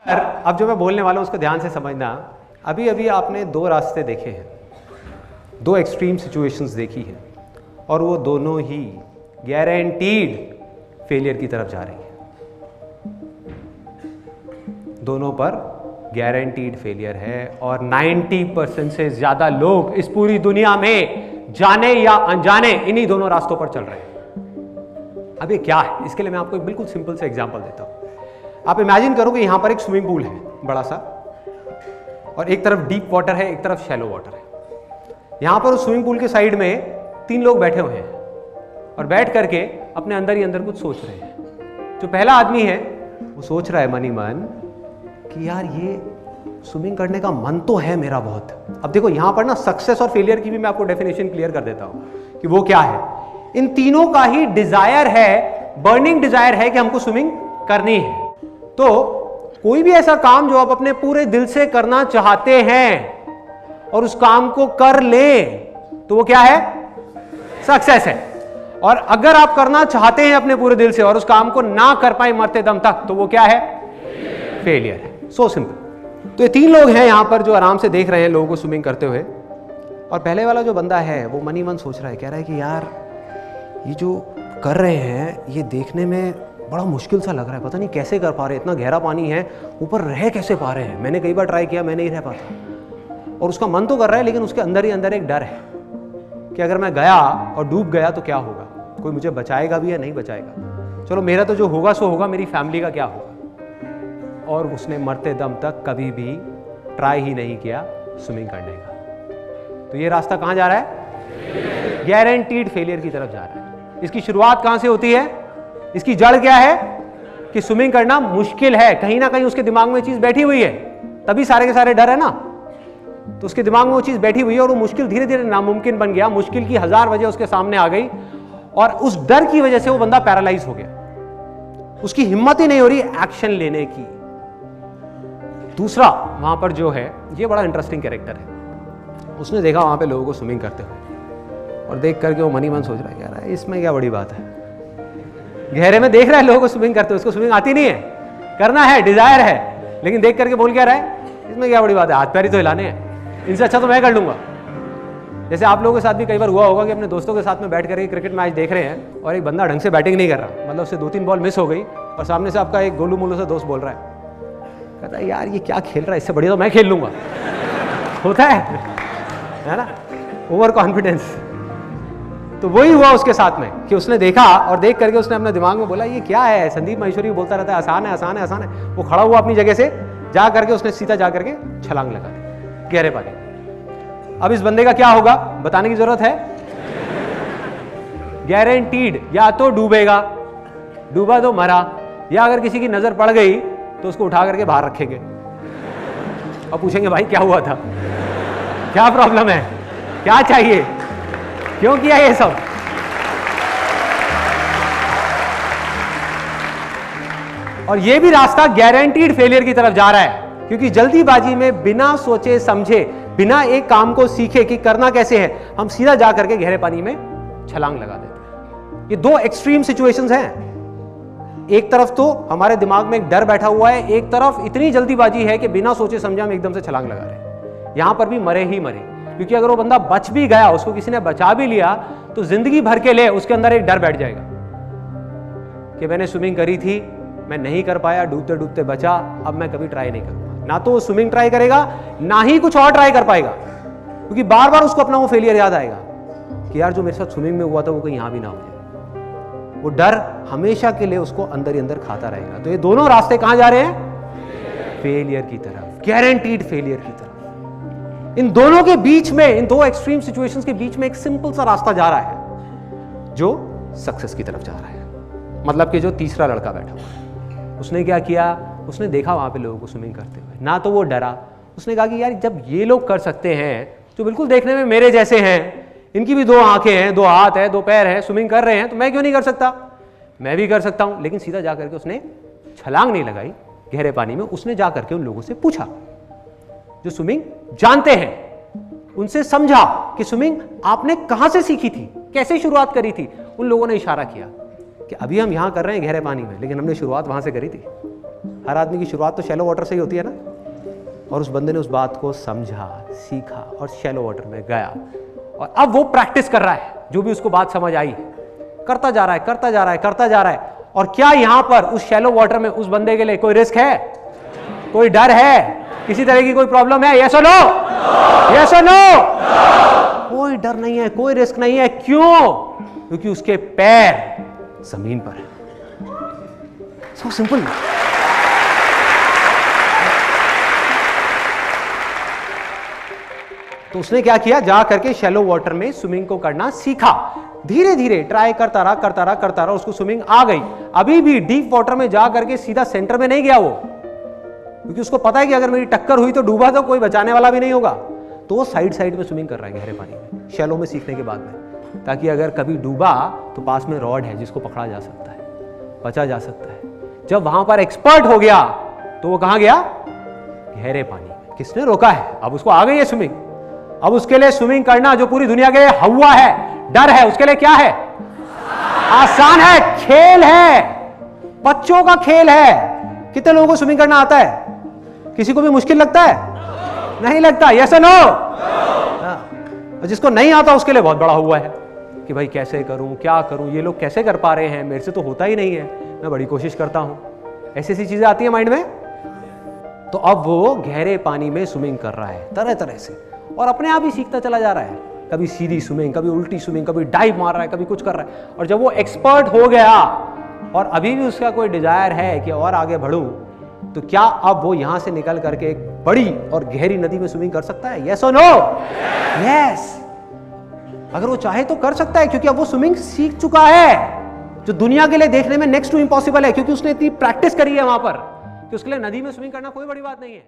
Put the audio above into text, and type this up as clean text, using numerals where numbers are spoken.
अब जो मैं बोलने वाला हूं उसको ध्यान से समझना। अभी अभी आपने दो रास्ते देखे हैं, दो एक्सट्रीम सिचुएशंस देखी हैं, और वो दोनों ही गारंटीड फेलियर की तरफ जा रही है। दोनों पर गारंटीड फेलियर है, और 90% से ज्यादा लोग इस पूरी दुनिया में जाने या अनजाने इन्हीं दोनों रास्तों पर चल रहे हैं। अब ये क्या है, इसके लिए मैं आपको एक बिल्कुल सिंपल सा एग्जांपल देता हूं। आप इमेजिन करो कि यहां पर एक स्विमिंग पूल है बड़ा सा, और एक तरफ डीप वाटर है, एक तरफ शैलो वाटर है। यहां पर उस स्विमिंग पूल के साइड में 3 लोग बैठे हुए हैं, और बैठ करके अपने अंदर ही अंदर कुछ सोच रहे हैं। जो पहला आदमी है वो सोच रहा है मन ही मन कि यार ये स्विमिंग करने का मन तो है मेरा बहुत। अब देखो यहां पर ना सक्सेस और फेलियर की भी मैं आपको डेफिनेशन क्लियर कर देता हूं कि वो क्या है। इन तीनों का ही डिजायर है, बर्निंग डिजायर है कि हमको स्विमिंग करनी है। तो कोई भी ऐसा काम जो आप अपने पूरे दिल से करना चाहते हैं और उस काम को कर ले, तो वो क्या है? सक्सेस है। और अगर आप करना चाहते हैं अपने पूरे दिल से और उस काम को ना कर पाए मरते दम तक, तो वो क्या है? फेलियर है। So simple. तो ये 3 लोग हैं यहां पर जो आराम से देख रहे हैं लोगों को स्विमिंग करते हुए, और पहले वाला जो बंदा है वो मन ही मन सोच रहा है, कह रहा है कि यार ये जो कर रहे हैं ये देखने में बड़ा मुश्किल सा लग रहा है, पता नहीं कैसे कर पा रहे हैं, इतना गहरा पानी है, ऊपर रह कैसे पा रहे हैं। मैंने कई बार ट्राई किया, मैं नहीं रह पाता। और उसका मन तो कर रहा है, लेकिन उसके अंदर ही अंदर एक डर है कि अगर मैं गया और डूब गया तो क्या होगा, कोई मुझे बचाएगा भी या नहीं बचाएगा। चलो मेरा तो जो होगा सो होगा, मेरी फैमिली का क्या होगा। और उसने मरते दम तक कभी भी ट्राई ही नहीं किया स्विमिंग करने का। तो ये रास्ता कहां जा रहा है? गारंटीड फेलियर की तरफ जा रहा है। इसकी शुरुआत कहां से होती है? इसकी जड़ क्या है? कि स्विमिंग करना मुश्किल है। कहीं ना कहीं उसके दिमाग में चीज बैठी हुई है, तभी सारे के सारे डर है ना। तो उसके दिमाग में वो चीज बैठी हुई है, और वो मुश्किल धीरे धीरे नामुमकिन बन गया। मुश्किल की 1000 वजह उसके सामने आ गई, और उस डर की वजह से वो बंदा पैरालाइज हो गया। उसकी हिम्मत ही नहीं हो रही एक्शन लेने की। दूसरा वहां पर जो है, ये बड़ा इंटरेस्टिंग कैरेक्टर है। उसने देखा वहां पे लोगों को स्विमिंग करते हुए, और देख करके वो मन ही मन सोच रहा है, यार इसमें क्या बड़ी बात है। गहरे में देख रहा है लोगों को स्विमिंग करते हुए, उसको स्विमिंग आती नहीं है, करना है, डिजायर है, लेकिन देख करके बोल क्या रहा है, इसमें क्या बड़ी बात है, हाथ पैर ही तो हिलाने हैं, इनसे अच्छा तो मैं कर लूंगा। जैसे आप लोगों के साथ भी कई बार हुआ होगा कि अपने दोस्तों के साथ में बैठ कर क्रिकेट मैच देख रहे हैं, और एक बंदा ढंग से बैटिंग नहीं कर रहा, मतलब उससे 2-3 बॉल मिस हो गई, और सामने से आपका एक गोलू मोलू से दोस्त बोल रहा है, कहता है यार ये क्या खेल रहा है, इससे बढ़िया तो मैं खेल लूंगा। होता है ना, ओवर कॉन्फिडेंस। तो वही हुआ उसके साथ में कि उसने देखा, और देख करके उसने अपने दिमाग में बोला ये क्या है, संदीप महेश्वरी बोलता रहता है आसान है आसान है आसान है। वो खड़ा हुआ अपनी जगह से, जा करके उसने सीधा जा करके छलांग लगा दी गहरे पानी। अब इस बंदे का क्या होगा बताने की जरूरत है? गारंटीड, या तो डूबेगा, डूबा तो मरा, या अगर किसी की नजर पड़ गई तो उसको उठा करके बाहर रखेंगे और पूछेंगे भाई क्या हुआ था, क्या प्रॉब्लम है, क्या चाहिए, क्यों किया ये सब। और ये भी रास्ता गारंटीड फेलियर की तरफ जा रहा है, क्योंकि जल्दीबाजी में बिना सोचे समझे, बिना एक काम को सीखे कि करना कैसे है, हम सीधा जा करके गहरे पानी में छलांग लगा देते हैं। ये 2 एक्सट्रीम सिचुएशंस हैं। एक तरफ तो हमारे दिमाग में एक डर बैठा हुआ है, एक तरफ इतनी जल्दीबाजी है कि बिना सोचे समझे हम एकदम से छलांग लगा रहे हैं। यहां पर भी मरे ही मरे, क्योंकि अगर वो बंदा बच भी गया, उसको किसी ने बचा भी लिया, तो जिंदगी भर के लिए उसके अंदर एक डर बैठ जाएगा कि मैंने स्विमिंग करी थी, मैं नहीं कर पाया, डूबते डूबते बचा, अब मैं कभी ट्राई नहीं करूंगा। ना तो वो स्विमिंग ट्राई करेगा, ना ही कुछ और ट्राई कर पाएगा, क्योंकि बार बार उसको अपना वो फेलियर याद आएगा कि यार जो मेरे साथ स्विमिंग में हुआ था वो कहीं यहां भी ना हो जाए। वो डर हमेशा के लिए उसको अंदर ही अंदर खाता रहेगा। तो ये दोनों रास्ते कहां जा रहे हैं? फेलियर की तरफ, गारंटीड फेलियर की तरफ। इन दोनों के बीच में, इन 2 एक्सट्रीम सिचुएशंस के बीच में एक सिंपल सा रास्ता जा रहा है जो सक्सेस की तरफ जा रहा है। मतलब कि जो तीसरा लड़का बैठा हुआ है, उसने क्या किया, उसने देखा वहां पे लोगों को स्विमिंग करते हुए, ना तो वो डरा, उसने कहा कि यार जब ये लोग कर सकते हैं जो बिल्कुल देखने में मेरे जैसे हैं, इनकी भी 2 आंखें हैं, 2 हाथ है, 2 पैर हैं, स्विमिंग कर रहे हैं, तो मैं क्यों नहीं कर सकता, मैं भी कर सकता हूं। लेकिन सीधा जाकर के उसने छलांग नहीं लगाई गहरे पानी में, उसने जाकर के उन लोगों से पूछा जो स्विमिंग जानते हैं, उनसे समझा कि स्विमिंग आपने कहां से सीखी थी, कैसे शुरुआत करी थी। उन लोगों ने इशारा किया कि अभी हम यहां कर रहे हैं गहरे पानी में, लेकिन हमने शुरुआत वहां से करी थी। हर आदमी की शुरुआत तो शैलो वाटर से ही होती है ना। और उस बंदे ने उस बात को समझा, सीखा और शैलो वाटर में गया, और अब वो प्रैक्टिस कर रहा है। जो भी उसको बात समझ आई, करता जा रहा है, करता जा रहा है, करता जा रहा है। और क्या यहां पर उस शैलो वाटर में उस बंदे के लिए कोई रिस्क है, कोई डर है, किसी तरह की कोई प्रॉब्लम है? यस और नो? यस और नो? कोई डर नहीं है, कोई रिस्क नहीं है। क्यों? क्योंकि उसके पैर जमीन पर है। So simple. तो उसने क्या किया, जा करके शैलो वाटर में स्विमिंग को करना सीखा। धीरे धीरे ट्राई करता रहा, करता रहा, करता रहा, उसको स्विमिंग आ गई। अभी भी डीप वाटर में जा करके सीधा सेंटर में नहीं गया वो, क्योंकि उसको पता है कि अगर मेरी टक्कर हुई तो डूबा तो कोई बचाने वाला भी नहीं होगा। तो वो साइड साइड में स्विमिंग कर रहा है गहरे पानी में, शैलो में सीखने के बाद में, ताकि अगर कभी डूबा तो पास में रॉड है जिसको पकड़ा जा सकता है, बचा जा सकता है। जब वहां पर एक्सपर्ट हो गया तो वो कहां गया? गहरे पानी में। किसने रोका है? अब उसको आ गई है स्विमिंग। अब उसके लिए स्विमिंग करना, जो पूरी दुनिया के लिए हवा है, डर है, उसके लिए क्या है? आसान है, खेल है, बच्चों का खेल है। कितने लोगों को स्विमिंग करना आता है? किसी को भी मुश्किल लगता है? नहीं लगता। यस और नो? जिसको नहीं आता उसके लिए बहुत बड़ा हुआ है कि भाई कैसे करूं, क्या करूं, ये लोग कैसे कर पा रहे हैं, मेरे से तो होता ही नहीं है, मैं बड़ी कोशिश करता हूं। ऐसी ऐसी चीजें आती है माइंड में। तो अब वो गहरे पानी में स्विमिंग कर रहा है तरह तरह से, और अपने आप ही सीखता चला जा रहा है। कभी सीधी स्विमिंग, कभी उल्टी स्विमिंग, कभी डाइव मार रहा है, कभी कुछ कर रहा है। और जब वो एक्सपर्ट हो गया और अभी भी उसका कोई डिजायर है कि और आगे बढ़ूं, तो क्या अब वो यहां से निकल करके एक बड़ी और गहरी नदी में स्विमिंग कर सकता है? यस और नो? यस। अगर वो चाहे तो कर सकता है, क्योंकि अब वो स्विमिंग सीख चुका है, जो दुनिया के लिए देखने में नेक्स्ट टू इम्पॉसिबल है, क्योंकि उसने इतनी प्रैक्टिस करी है वहां पर कि उसके लिए नदी में स्विमिंग करना कोई बड़ी बात नहीं है।